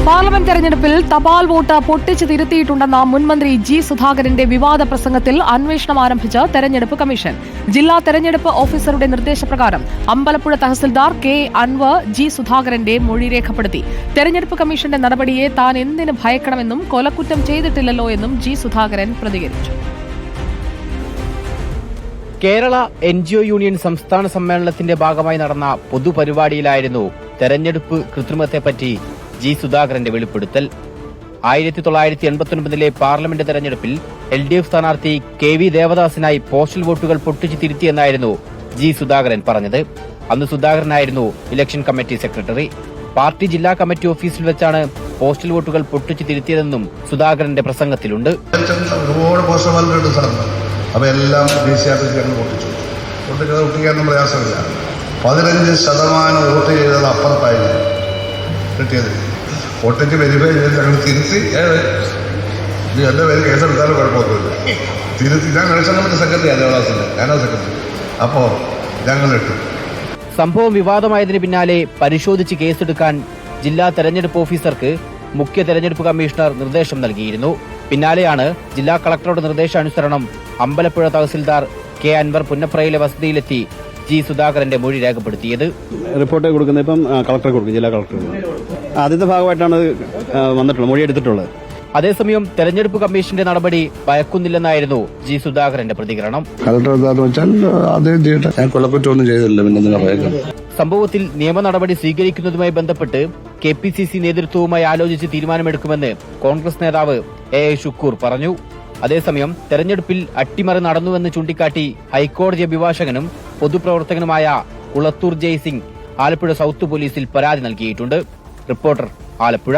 Parliament തെരഞ്ഞെടുപ്പിൽ തപാൽ vote പൊട്ടിച്ചു തിരുത്തിയിട്ടുണ്ടെന്ന മുൻമന്ത്രി ജി സുധാകരന്റെ വിവാദ പ്രസംഗത്തിൽ അന്വേഷണം ആരംഭിച്ച് തെരഞ്ഞെടുപ്പ് കമ്മീഷൻ. ജില്ലാ തെരഞ്ഞെടുപ്പ് ഓഫീസറുടെ നിർദ്ദേശപ്രകാരം അമ്പലപ്പുഴ തഹസിൽദാർ കെ അൻവർ ജി സുധാകരന്റെ മൊഴി രേഖപ്പെടുത്തി. തെരഞ്ഞെടുപ്പ് കമ്മീഷന്റെ നടപടിയെ താൻ എന്തിന് ഭയക്കണമെന്നും കൊലക്കുറ്റം ചെയ്തിട്ടില്ലല്ലോ എന്നും ജി സുധാകരൻ പ്രതികരിച്ചു. കേരള NGO യൂണിയൻ സംസ്ഥാന സമ്മേളനത്തിന്റെ ഭാഗമായി നടന്ന പൊതുപരിപാടിയിലായിരുന്നു തെരഞ്ഞെടുപ്പ് കൃത്രിമത്തെപ്പറ്റി ജി സുധാകരന്റെ വെളിപ്പെടുത്തൽ. 1989 പാർലമെന്റ് തെരഞ്ഞെടുപ്പിൽ LDF സ്ഥാനാർത്ഥി KV ദേവദാസിനായി പോസ്റ്റൽ വോട്ടുകൾ പൊട്ടിച്ചു തിരുത്തിയെന്നായിരുന്നു ജി സുധാകരൻ പറഞ്ഞത്. അന്ന് സുധാകരനായിരുന്നു ഇലക്ഷൻ കമ്മിറ്റി സെക്രട്ടറി. പാർട്ടി ജില്ലാ കമ്മിറ്റി ഓഫീസിൽ വെച്ചാണ് പോസ്റ്റൽ വോട്ടുകൾ പൊട്ടിച്ചു തിരുത്തിയതെന്നും സുധാകരന്റെ പ്രസംഗത്തിലുണ്ട്. അപ്പോൾ എല്ലാം ദേശീയാർത്ഥിച്ച് ഞങ്ങൾ ഒട്ടിക്കാനൊന്നും പ്രയാസമില്ല. 15% വോട്ട് ചെയ്തത് അപ്പുറത്തായിരുന്നു കിട്ടിയത്. ഒട്ടിച്ച് വെരിഫൈ ചെയ്ത് ഞങ്ങൾ തിരുത്തി. എൻ്റെ പേര് കേസെടുത്താലും കുഴപ്പമൊന്നുമില്ല. തിരുത്തി ഞാൻ ഇലക്ഷൻ കമ്മിറ്റി സെക്രട്ടറിയാണ് ദേവദാസിൻ്റെ, ഞാനാ സെക്രട്ടറി. അപ്പോൾ ഞങ്ങൾ ഇട്ടു. സംഭവം വിവാദമായതിന് പിന്നാലെ പരിശോധിച്ച് കേസെടുക്കാൻ ജില്ലാ തെരഞ്ഞെടുപ്പ് ഓഫീസർക്ക് മുഖ്യ തെരഞ്ഞെടുപ്പ് കമ്മീഷണർ നിർദ്ദേശം നൽകിയിരുന്നു. പിന്നാലെയാണ് ജില്ലാ കളക്ടറുടെ നിർദ്ദേശാനുസരണം അമ്പലപ്പുഴ തഹസിൽദാർ കെ അൻവർ പുന്നപ്രയിലെ വസതിയിലെത്തി ജി സുധാകരന്റെ മൊഴി രേഖപ്പെടുത്തിയത്. റിപ്പോർട്ട് കൊടുക്കുന്നത് ഇപ്പം കളക്ടറെ കൊടുക്കും, ജില്ലാ കളക്ടർ. ആദ്യത്തെ ഭാഗമായിട്ടാണ് വന്നിട്ടുള്ളത്, മൊഴി എടുത്തിട്ടുള്ളത്. അതേസമയം തെരഞ്ഞെടുപ്പ് കമ്മീഷന്റെ നടപടി ഭയക്കുന്നില്ലെന്നായിരുന്നു ജി സുധാകരന്റെ പ്രതികരണം. സംഭവത്തിൽ നിയമ നടപടി സ്വീകരിക്കുന്നതുമായി ബന്ധപ്പെട്ട് KPCC നേതൃത്വവുമായി ആലോചിച്ച് തീരുമാനമെടുക്കുമെന്ന് കോൺഗ്രസ് നേതാവ് A.I. ഷുക്കൂർ പറഞ്ഞു. അതേസമയം തെരഞ്ഞെടുപ്പിൽ അട്ടിമറി നടന്നുവെന്ന് ചൂണ്ടിക്കാട്ടി ഹൈക്കോടതി അഭിഭാഷകനും പൊതുപ്രവർത്തകനുമായ കുളത്തൂർ ജയ്സിംഗ് ആലപ്പുഴ സൌത്ത് പോലീസിൽ പരാതി നൽകിയിട്ടുണ്ട്. റിപ്പോർട്ടർ, ആലപ്പുഴ.